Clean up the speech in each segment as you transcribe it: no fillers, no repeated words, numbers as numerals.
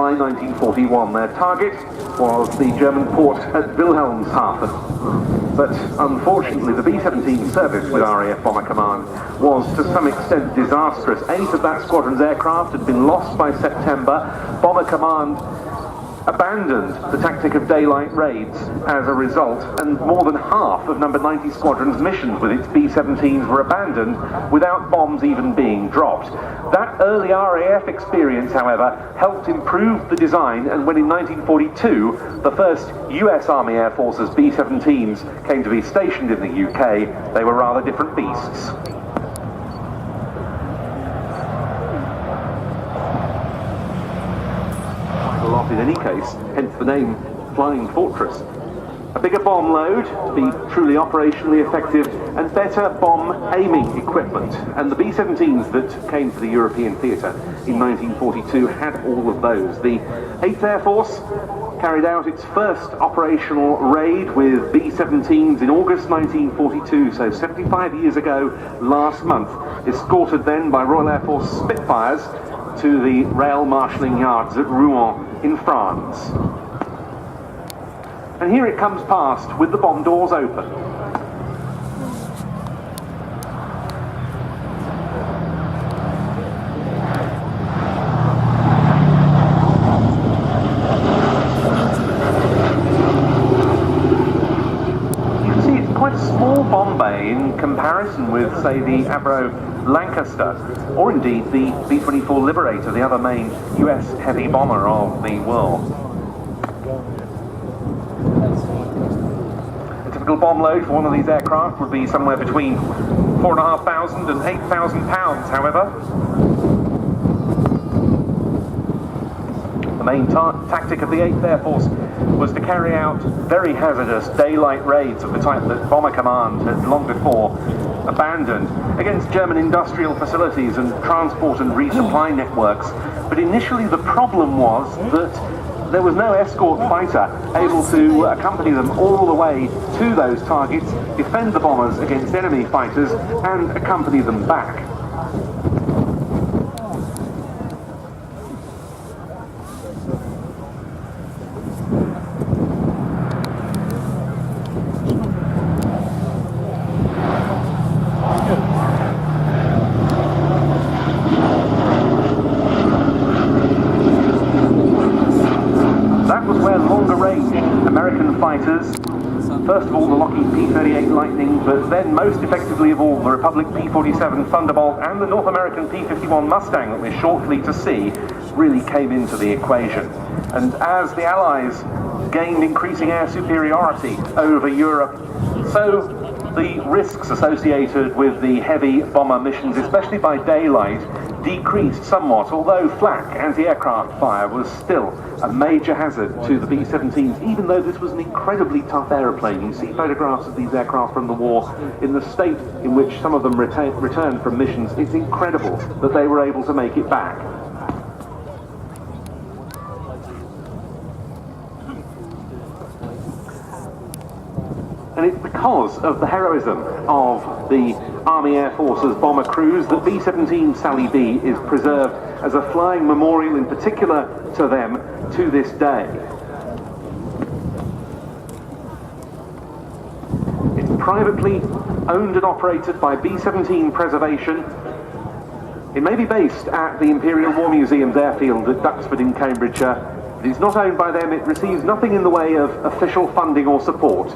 July 1941. Their target was the German port at Wilhelmshaven. But unfortunately, the B-17 service with RAF Bomber Command was to some extent disastrous. 8 of that squadron's aircraft had been lost by September. Bomber Command abandoned the tactic of daylight raids as a result, and more than half of Number 90 Squadron's missions with its B-17s were abandoned without bombs even being dropped. That early RAF experience, however, helped improve the design, and when in 1942 the first US Army Air Force's B-17s came to be stationed in the UK, they were rather different beasts. In any case, hence the name Flying Fortress. A bigger bomb load to be truly operationally effective, and better bomb aiming equipment. And the B-17s that came to the European theatre in 1942 had all of those. The 8th Air Force carried out its first operational raid with B-17s in August 1942, so 75 years ago last month, escorted then by Royal Air Force Spitfires to the rail marshalling yards at Rouen in France. And here it comes past with the bomb doors open. You can see it's quite a small bomb bay in comparison with, say, the Avro Lancaster, or indeed the B-24 Liberator, the other main US heavy bomber of the world. A typical bomb load for one of these aircraft would be somewhere between 4,500 and 8,000 pounds, however. The main tactic of the 8th Air Force was to carry out very hazardous daylight raids of the type that Bomber Command had long before abandoned against German industrial facilities and transport and resupply networks. But initially the problem was that there was no escort fighter able to accompany them all the way to those targets, defend the bombers against enemy fighters, and accompany them back. American fighters, first of all the Lockheed P-38 Lightning, but then most effectively of all the Republic P-47 Thunderbolt and the North American P-51 Mustang that we're shortly to see, really came into the equation. And as the Allies gained increasing air superiority over Europe, so the risks associated with the heavy bomber missions, especially by daylight, decreased somewhat, although flak anti-aircraft fire was still a major hazard to the B-17s, even though this was an incredibly tough aeroplane. You see photographs of these aircraft from the war in the state in which some of them returned from missions. It's incredible that they were able to make it back. And it's because of the heroism of the Army Air Force's bomber crews that B-17 Sally B is preserved as a flying memorial, in particular to them, to this day. It's privately owned and operated by B-17 Preservation. It may be based at the Imperial War Museum's airfield at Duxford in Cambridgeshire. It's not owned by them. It receives nothing in the way of official funding or support.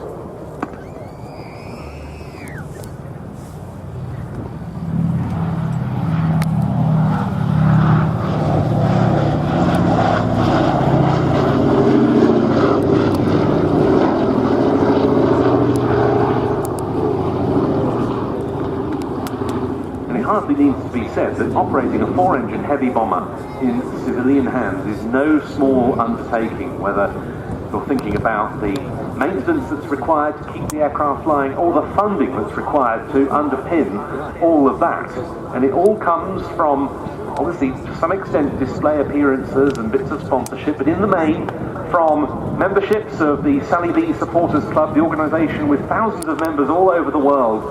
Hardly needs to be said that operating a 4-engine heavy bomber in civilian hands is no small undertaking, whether you're thinking about the maintenance that's required to keep the aircraft flying or the funding that's required to underpin all of that. And it all comes from, obviously, to some extent, display appearances and bits of sponsorship, but in the main, from memberships of the Sally B Supporters Club, the organisation with thousands of members all over the world,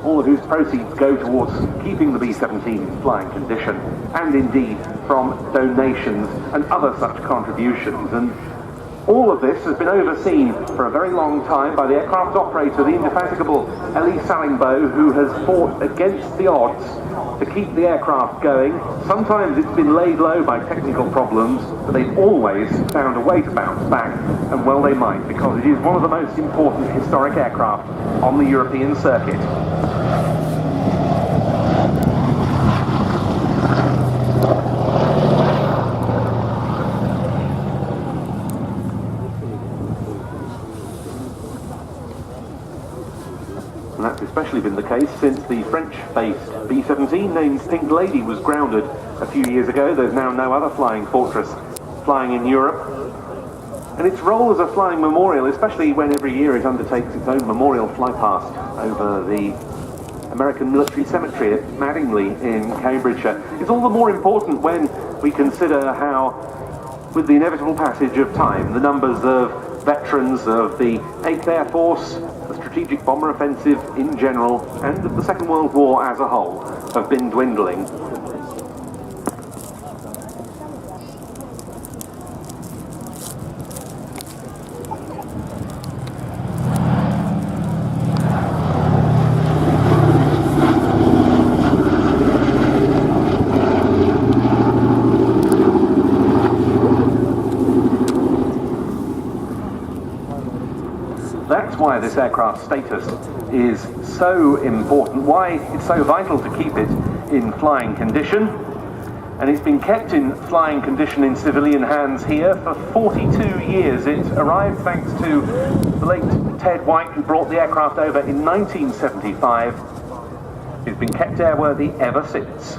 all of whose proceeds go towards keeping the B-17 in flying condition, and indeed from donations and other such contributions. And all of this has been overseen for a very long time by the aircraft operator, the indefatigable Elie Salingbo, who has fought against the odds to keep the aircraft going. Sometimes it's been laid low by technical problems, but they've always found a way to bounce back, and well they might, because it is one of the most important historic aircraft on the European circuit. And that's especially been the case since the French-based B-17 named Pink Lady was grounded a few years ago. There's now no other flying fortress flying in Europe. And its role as a flying memorial, especially when every year it undertakes its own memorial flypast over the American military cemetery at Madingley in Cambridgeshire, is all the more important when we consider how, with the inevitable passage of time, the numbers of veterans of the 8th Air Force, the strategic bomber offensive in general, and of the Second World War as a whole, have been dwindling. That's why this aircraft's status is so important, why it's so vital to keep it in flying condition. And it's been kept in flying condition in civilian hands here for 42 years. It arrived thanks to the late Ted White, who brought the aircraft over in 1975. It's been kept airworthy ever since.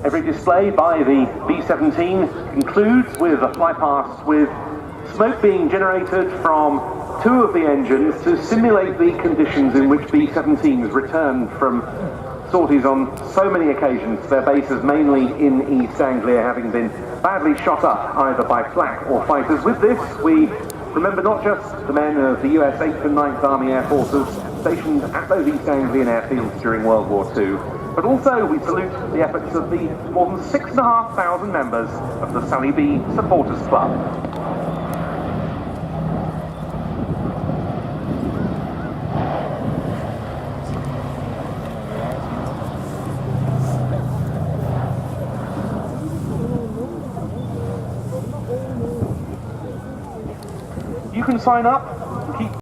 Every display by the B-17 concludes with a flypast with smoke being generated from two of the engines to simulate the conditions in which B-17s returned from sorties on so many occasions to their bases, mainly in East Anglia, having been badly shot up either by flak or fighters. With this, we remember not just the men of the US 8th and 9th Army Air Forces stationed at those East Anglian airfields during World War II, but also we salute the efforts of the more than 6,500 members of the Sally B Supporters Club. You can sign up